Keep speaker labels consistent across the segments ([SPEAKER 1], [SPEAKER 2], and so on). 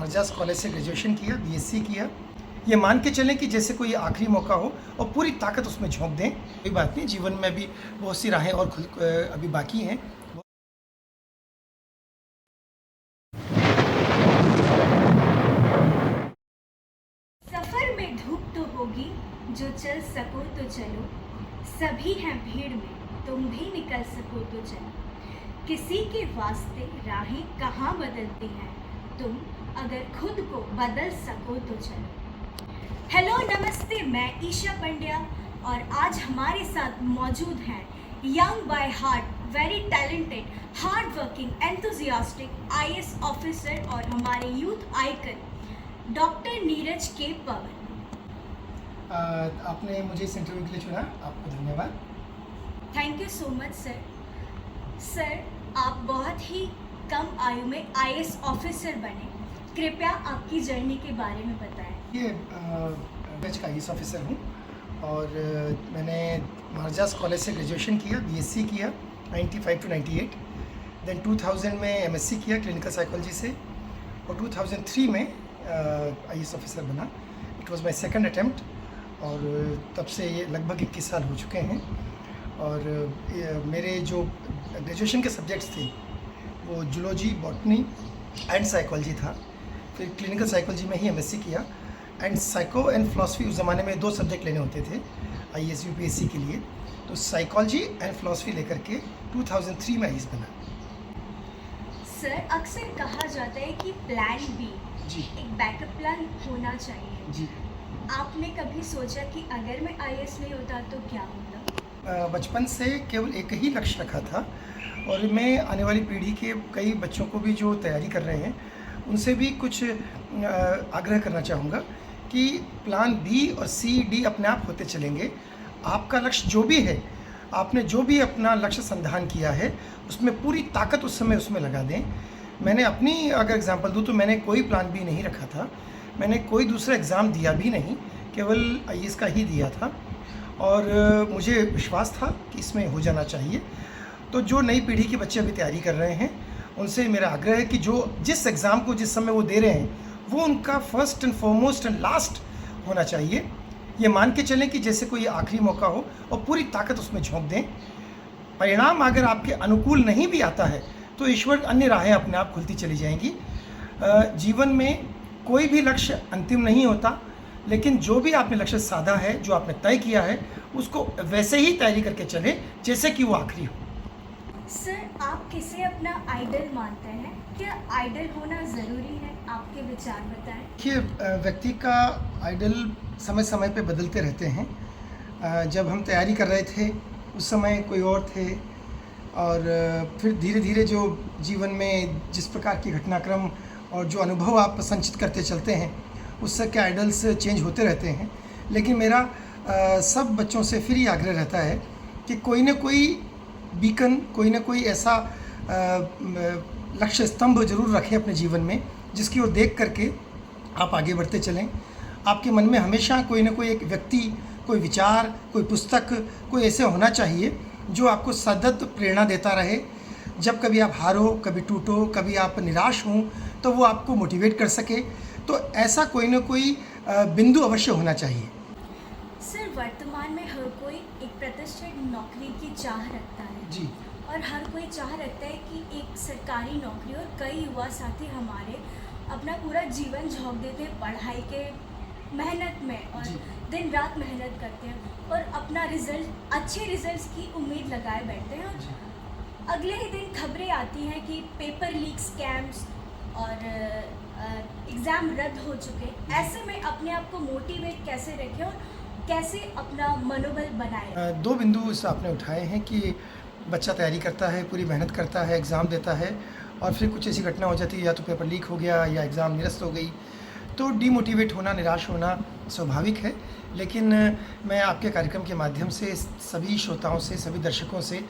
[SPEAKER 1] महाराजास college से graduation किया, BSc किया। ये मान के चलें कि जैसे कोई आखिरी मौका हो और पूरी ताकत उसमें झोंक दें। कोई बात नहीं, जीवन में भी बहुत सी राहें और अभी बाकी हैं।
[SPEAKER 2] सफर में धूप तो होगी, जो चल सको तो चलो। सभी हैं भीड़ में, तुम भी निकल सको तो चलो। किसी के वास्ते राहें कहाँ बदलती हैं, तुम अगर खुद को बदल सको तो चलो। हेलो नमस्ते, मैं ईशा पंड्या और आज हमारे साथ मौजूद हैं young by heart, very talented, hard working, enthusiastic IAS officer और हमारे यूथ आइकन डॉक्टर नीरज के पवन।
[SPEAKER 1] आपने मुझे इस इंटरव्यू के लिए चुना, आपको धन्यवाद।
[SPEAKER 2] Thank you so much sir. Sir, आप बहुत ही कम आयु में आईएएस ऑफिसर बने, कृपया आपकी जर्नी के बारे में बताएं।
[SPEAKER 1] ये बैच का आईएएस ऑफिसर हूँ और मैंने महाराजास कॉलेज से ग्रेजुएशन किया, बीएससी किया 95 to 98। देन 2000 में एमएससी किया क्लिनिकल साइकोलॉजी से और 2003 में आईएएस ऑफिसर बना। It was my second attempt और तब से ये लगभग 21 साल हो चुके हैं। और मेरे जो ग्रेजुएशन के सब्जेक्ट्स थे वो जूलॉजी, बॉटनी एंड साइकोलॉजी था। फिर क्लिनिकल साइकोलॉजी में ही एमएससी किया एंड साइको एंड फिलॉसफी। उस ज़माने में 2 सब्जेक्ट लेने होते थे आईएएस यूपीएससी के लिए, तो साइकोलॉजी एंड फिलॉसफी लेकर के 2003 में आईएएस बना।
[SPEAKER 2] सर, अक्सर कहा जाता है कि प्लान बी
[SPEAKER 1] जी
[SPEAKER 2] एक बैकअप प्लान होना चाहिए।
[SPEAKER 1] जी।
[SPEAKER 2] आपने कभी सोचा कि अगर मैं आईएएस नहीं होता तो क्या होता?
[SPEAKER 1] बचपन से केवल एक ही लक्ष्य रखा था और मैं आने वाली पीढ़ी के कई बच्चों को भी जो तैयारी कर रहे हैं उनसे भी कुछ आग्रह करना चाहूँगा कि प्लान बी और सी डी अपने आप होते चलेंगे। आपका लक्ष्य जो भी है, आपने जो भी अपना लक्ष्य संधान किया है उसमें पूरी ताकत उस समय उसमें लगा दें। मैंने अपनी अगर एग्जांपल दूँ तो मैंने कोई प्लान बी नहीं रखा था, मैंने कोई दूसरा एग्ज़ाम दिया भी नहीं, केवल आईएएस का ही दिया था और मुझे विश्वास था कि इसमें हो जाना चाहिए। तो जो नई पीढ़ी के बच्चे अभी तैयारी कर रहे हैं उनसे मेरा आग्रह है कि जो जिस एग्ज़ाम को जिस समय वो दे रहे हैं वो उनका first and foremost and last होना चाहिए। ये मान के चलें कि जैसे कोई आखिरी मौका हो और पूरी ताकत उसमें झोंक दें। परिणाम अगर आपके अनुकूल नहीं भी आता है तो ईश्वर अन्य राहें अपने आप खुलती चली जाएंगी। जीवन में कोई भी लक्ष्य अंतिम नहीं होता, लेकिन जो भी आपने लक्ष्य साधा है, जो आपने तय किया है, उसको वैसे ही तैयारी करके चले जैसे कि वो आखिरी हो।
[SPEAKER 2] सर, आप किसे अपना आइडल मानते हैं? क्या आइडल होना ज़रूरी है? आपके विचार बताएं।
[SPEAKER 1] देखिए, व्यक्ति का आइडल समय समय पे बदलते रहते हैं। जब हम तैयारी कर रहे थे उस समय कोई और थे और फिर धीरे धीरे जो जीवन में जिस प्रकार की घटनाक्रम और जो अनुभव आप संचित करते चलते हैं उससे के आइडल्स चेंज होते रहते हैं। लेकिन मेरा सब बच्चों से फिर ये आग्रह रहता है कि कोई ना कोई बीकन, कोई ना कोई ऐसा लक्ष्य स्तंभ जरूर रखें अपने जीवन में जिसकी ओर देख करके आप आगे बढ़ते चलें। आपके मन में हमेशा कोई ना कोई एक व्यक्ति, कोई विचार, कोई पुस्तक, कोई ऐसे होना चाहिए जो आपको सतत प्रेरणा देता रहे। जब कभी आप हारो, कभी टूटो, कभी आप निराश हों तो वो आपको मोटिवेट कर सके। तो ऐसा कोई ना कोई बिंदु अवश्य होना चाहिए।
[SPEAKER 2] सर, वर्तमान में हर कोई एक प्रतिष्ठित नौकरी की चाह रखता है
[SPEAKER 1] जी।
[SPEAKER 2] और हर कोई चाह रखता है कि एक सरकारी नौकरी, और कई युवा साथी हमारे अपना पूरा जीवन झोंक देते हैं पढ़ाई के मेहनत में और
[SPEAKER 1] जी।
[SPEAKER 2] दिन रात मेहनत करते हैं और अपना रिजल्ट, अच्छे रिजल्ट्स की उम्मीद लगाए बैठते हैं
[SPEAKER 1] जी।
[SPEAKER 2] और अगले ही दिन खबरें आती हैं कि पेपर लीक स्कैम्स और एग्ज़ाम रद्द हो चुके। ऐसे में अपने आप को मोटिवेट कैसे रखें और कैसे अपना मनोबल बनाए?
[SPEAKER 1] 2 बिंदु इस आपने उठाए हैं कि बच्चा तैयारी करता है, पूरी मेहनत करता है, एग्ज़ाम देता है और फिर कुछ ऐसी घटना हो जाती है, या तो पेपर लीक हो गया या एग्ज़ाम निरस्त हो गई, तो डीमोटिवेट होना, निराश होना स्वाभाविक है। लेकिन मैं आपके कार्यक्रम के माध्यम से सभी श्रोताओं से, सभी दर्शकों से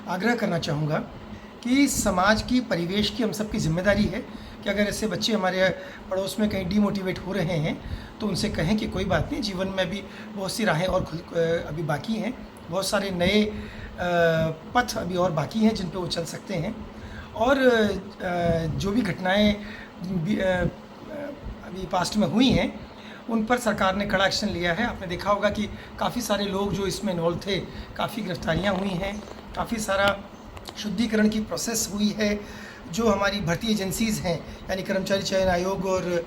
[SPEAKER 1] आग्रह करना चाहूँगा कि समाज की, परिवेश की हम सबकी जिम्मेदारी है कि अगर ऐसे बच्चे हमारे पड़ोस में कहीं डीमोटिवेट हो रहे हैं तो उनसे कहें कि कोई बात नहीं, जीवन में भी बहुत सी राहें और अभी बाकी हैं, बहुत सारे नए पथ अभी और बाकी हैं जिन पे वो चल सकते हैं। और जो भी घटनाएं अभी पास्ट में हुई हैं, उन पर सरकार ने कड़ा एक्शन लिया है। आपने देखा होगा कि काफ़ी सारे लोग जो इसमें इन्वॉल्व थे, काफ़ी गिरफ्तारियां हुई हैं, काफ़ी सारा शुद्धिकरण की प्रोसेस हुई है। जो हमारी भर्ती एजेंसीज़ हैं, यानी कर्मचारी चयन आयोग और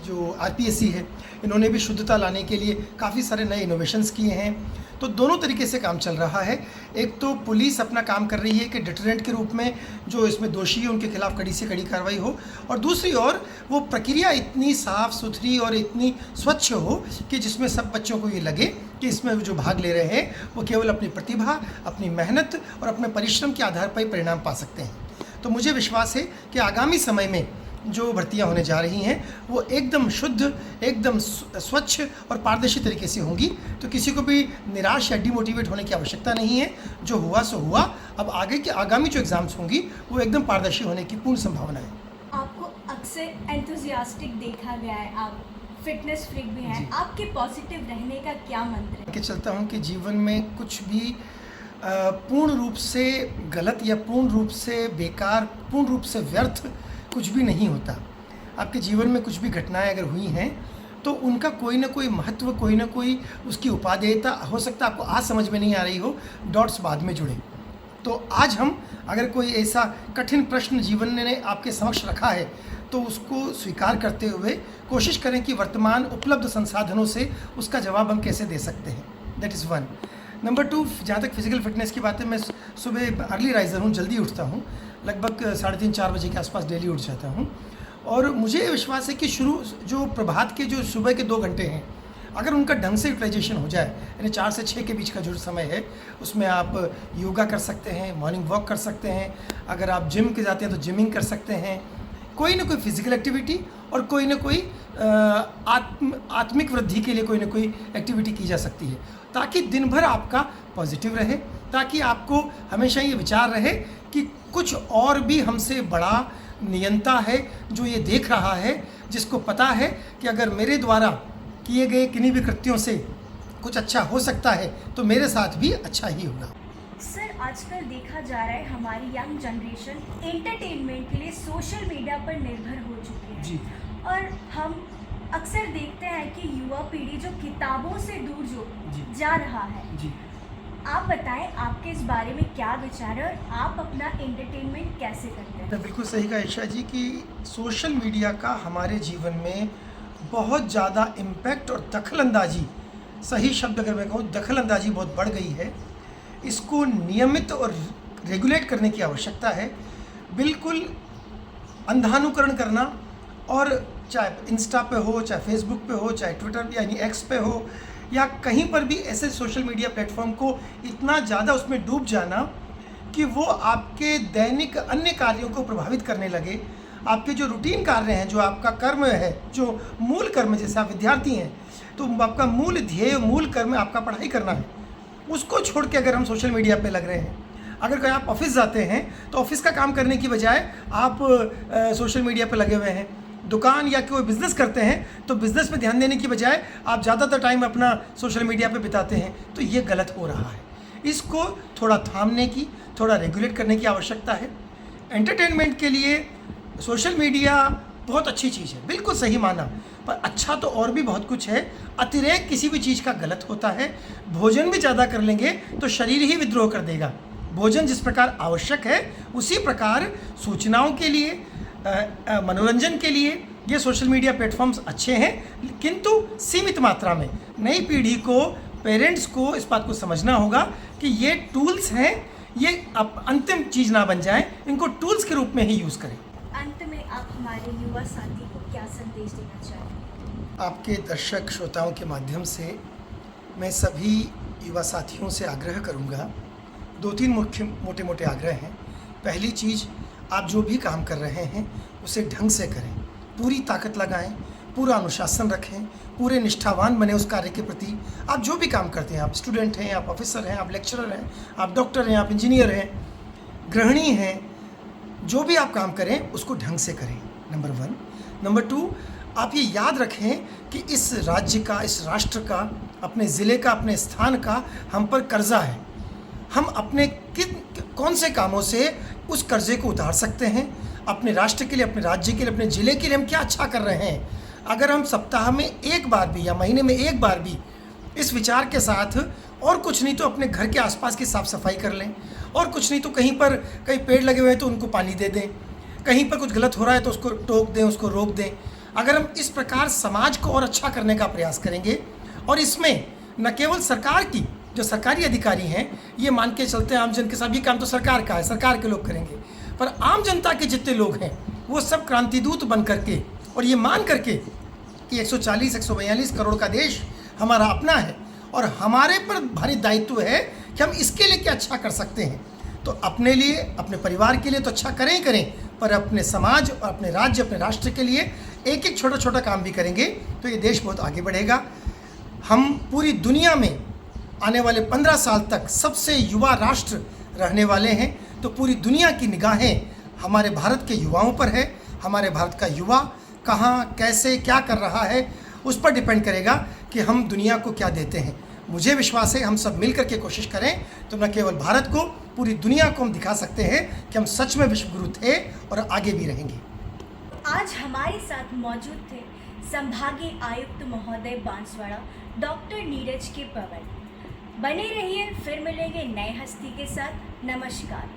[SPEAKER 1] जो आरपीएससी है, इन्होंने भी शुद्धता लाने के लिए काफ़ी सारे नए इनोवेशंस किए हैं। तो दोनों तरीके से काम चल रहा है। एक तो पुलिस अपना काम कर रही है कि डिटरेंट के रूप में जो इसमें दोषी है उनके खिलाफ कड़ी से कड़ी कार्रवाई हो, और दूसरी ओर वो प्रक्रिया इतनी साफ़ सुथरी और इतनी स्वच्छ हो कि जिसमें सब बच्चों को ये लगे कि इसमें जो भाग ले रहे हैं वो केवल अपनी प्रतिभा, अपनी मेहनत और अपने परिश्रम के आधार पर ही परिणाम पा सकते हैं। तो मुझे विश्वास है कि आगामी समय में जो भर्तियां होने जा रही हैं वो एकदम शुद्ध, एकदम स्वच्छ और पारदर्शी तरीके से होंगी। तो किसी को भी निराश या डिमोटिवेट होने की आवश्यकता नहीं है। जो हुआ सो हुआ। अब आगामी जो एग्ज़ाम्स होंगी वो एकदम पारदर्शी होने की पूर्ण संभावना है।
[SPEAKER 2] आपको अक्सर एंथुजियास्टिक देखा गया है, आप फिटनेस फ्रीक भी हैं। आपके पॉजिटिव रहने का क्या मंत्र है?
[SPEAKER 1] कि चलता हूँ कि जीवन में कुछ भी पूर्ण रूप से गलत या पूर्ण रूप से बेकार, पूर्ण रूप से व्यर्थ कुछ भी नहीं होता। आपके जीवन में कुछ भी घटनाएं अगर हुई हैं तो उनका कोई ना कोई महत्व, कोई ना कोई उसकी उपादेयता हो सकता है आपको आज समझ में नहीं आ रही हो, डॉट्स बाद में जुड़े। तो आज हम अगर कोई ऐसा कठिन प्रश्न जीवन ने आपके समक्ष रखा है तो उसको स्वीकार करते हुए कोशिश करें कि वर्तमान उपलब्ध संसाधनों से उसका जवाब हम कैसे दे सकते हैं। That is one. Number two, जहाँ तक फिज़िकल फिटनेस की बात है, मैं सुबह अर्ली राइज़र हूँ, जल्दी उठता हूँ, लगभग 3:30-4 बजे के आसपास डेली उठ जाता हूँ। और मुझे विश्वास है कि जो प्रभात के जो सुबह के 2 घंटे हैं, अगर उनका ढंग से यूटिलाइजेशन हो जाए, यानी 4 से 6 के बीच का जो समय है उसमें आप योगा कर सकते हैं, मॉर्निंग वॉक कर सकते हैं, अगर आप जिम के जाते हैं तो जिमिंग कर सकते हैं, कोई ना कोई फिज़िकल एक्टिविटी और कोई ना कोई आत्मिक वृद्धि के लिए कोई ना कोई एक्टिविटी की जा सकती है, ताकि दिन भर आपका पॉजिटिव रहे, ताकि आपको हमेशा ये विचार रहे कि कुछ और भी हमसे बड़ा नियंता है जो ये देख रहा है, जिसको पता है कि अगर मेरे द्वारा किए गए किन्हीं भी कृत्यों से कुछ अच्छा हो सकता है तो मेरे साथ भी अच्छा ही होगा।
[SPEAKER 2] सर, आजकल देखा जा रहा है हमारी यंग जनरेशन एंटरटेनमेंट के लिए सोशल मीडिया पर निर्भर हो चुकी है।
[SPEAKER 1] जी।
[SPEAKER 2] और हम अक्सर देखते हैं कि युवा पीढ़ी जो किताबों से दूर जो जा रहा है।
[SPEAKER 1] जी।
[SPEAKER 2] आप बताएं, आपके इस बारे में क्या विचार है और आप अपना एंटरटेनमेंट कैसे करते हैं?
[SPEAKER 1] बिल्कुल सही कहा ईशा जी कि सोशल मीडिया का हमारे जीवन में बहुत ज़्यादा इम्पैक्ट और दखलंदाजी, सही शब्द अगर मैं कहूँ, दखलंदाजी बहुत बढ़ गई है। इसको नियमित और रेगुलेट करने की आवश्यकता है। बिल्कुल अंधानुकरण करना, और चाहे इंस्टा पे हो, चाहे फेसबुक पे हो, चाहे ट्विटर यानी एक्स पे हो, या कहीं पर भी ऐसे सोशल मीडिया प्लेटफॉर्म को इतना ज़्यादा उसमें डूब जाना कि वो आपके दैनिक अन्य कार्यों को प्रभावित करने लगे। आपके जो रूटीन कार्य हैं, जो आपका कर्म है, जो मूल कर्म, जैसे आप विद्यार्थी हैं तो आपका मूल ध्येय, मूल कर्म आपका पढ़ाई करना है, उसको छोड़ के अगर हम सोशल मीडिया पे लग रहे हैं, अगर कोई आप ऑफिस जाते हैं तो ऑफिस का काम करने की बजाय आप सोशल मीडिया पे लगे हुए हैं, दुकान या कोई बिज़नेस करते हैं तो बिज़नेस पे ध्यान देने की बजाय आप ज़्यादातर टाइम अपना सोशल मीडिया पे बिताते हैं, तो ये गलत हो रहा है। इसको थोड़ा थामने की, थोड़ा रेगुलेट करने की आवश्यकता है। एंटरटेनमेंट के लिए सोशल मीडिया बहुत अच्छी चीज़ है, बिल्कुल सही माना, पर अच्छा तो और भी बहुत कुछ है। अतिरेक किसी भी चीज़ का गलत होता है। भोजन भी ज़्यादा कर लेंगे तो शरीर ही विद्रोह कर देगा। भोजन जिस प्रकार आवश्यक है उसी प्रकार सूचनाओं के लिए, मनोरंजन के लिए ये सोशल मीडिया प्लेटफॉर्म्स अच्छे हैं, किंतु सीमित मात्रा में। नई पीढ़ी को, पेरेंट्स को इस बात को समझना होगा कि ये टूल्स हैं, ये अब अंतिम चीज़ ना बन जाए, इनको टूल्स के रूप में ही यूज़ करें।
[SPEAKER 2] अंत में आप हमारे युवा साथी को क्या संदेश देना चाहेंगे?
[SPEAKER 1] आपके दर्शक श्रोताओं के माध्यम से मैं सभी युवा साथियों से आग्रह करूंगा। 2-3 मुख्य मोटे आग्रह हैं। पहली चीज़, आप जो भी काम कर रहे हैं उसे ढंग से करें, पूरी ताकत लगाएं, पूरा अनुशासन रखें, पूरे निष्ठावान बने उस कार्य के प्रति। आप जो भी काम करते हैं, आप स्टूडेंट हैं, आप ऑफिसर हैं, आप लेक्चरर हैं, आप डॉक्टर हैं, आप इंजीनियर हैं, गृहिणी हैं, जो भी आप काम करें उसको ढंग से करें, नंबर 1। नंबर 2, आप ये याद रखें कि इस राज्य का, इस राष्ट्र का, अपने ज़िले का, अपने स्थान का हम पर कर्जा है। हम अपने कौन से कामों से उस कर्जे को उतार सकते हैं, अपने राष्ट्र के लिए, अपने राज्य के लिए, अपने ज़िले के लिए हम क्या अच्छा कर रहे हैं। अगर हम सप्ताह में एक बार भी या महीने में एक बार भी इस विचार के साथ, और कुछ नहीं तो अपने घर के आसपास की साफ़ सफाई कर लें, और कुछ नहीं तो कहीं पर कहीं पेड़ लगे हुए हैं तो उनको पानी दे दें, कहीं पर कुछ गलत हो रहा है तो उसको टोक दें, उसको रोक दें। अगर हम इस प्रकार समाज को और अच्छा करने का प्रयास करेंगे, और इसमें न केवल सरकार की जो सरकारी अधिकारी हैं ये मान के चलते हैं आम जन के साथ, ये काम तो सरकार का है, सरकार के लोग करेंगे, पर आम जनता के जितने लोग हैं वो सब क्रांतिदूत बन करके और ये मान करके कि 140-142 करोड़ का देश हमारा अपना है और हमारे पर भारी दायित्व है कि हम इसके लिए क्या अच्छा कर सकते हैं। तो अपने लिए, अपने परिवार के लिए तो अच्छा करें ही करें, पर अपने समाज और अपने राज्य, अपने राष्ट्र के लिए एक एक छोटा छोटा काम भी करेंगे तो ये देश बहुत आगे बढ़ेगा। हम पूरी दुनिया में आने वाले 15 साल तक सबसे युवा राष्ट्र रहने वाले हैं, तो पूरी दुनिया की निगाहें हमारे भारत के युवाओं पर है। हमारे भारत का युवा कहाँ, कैसे, क्या कर रहा है, उस पर डिपेंड करेगा कि हम दुनिया को क्या देते हैं। मुझे विश्वास है हम सब मिल कर के कोशिश करें तो न केवल भारत को, पूरी दुनिया को हम दिखा सकते हैं कि हम सच में विश्वगुरु थे और आगे भी रहेंगे।
[SPEAKER 2] आज हमारे साथ मौजूद थे संभागीय आयुक्त महोदय बांसवाड़ा डॉक्टर नीरज के पवन। बने रहिए, फिर मिलेंगे नए हस्ती के साथ। नमस्कार।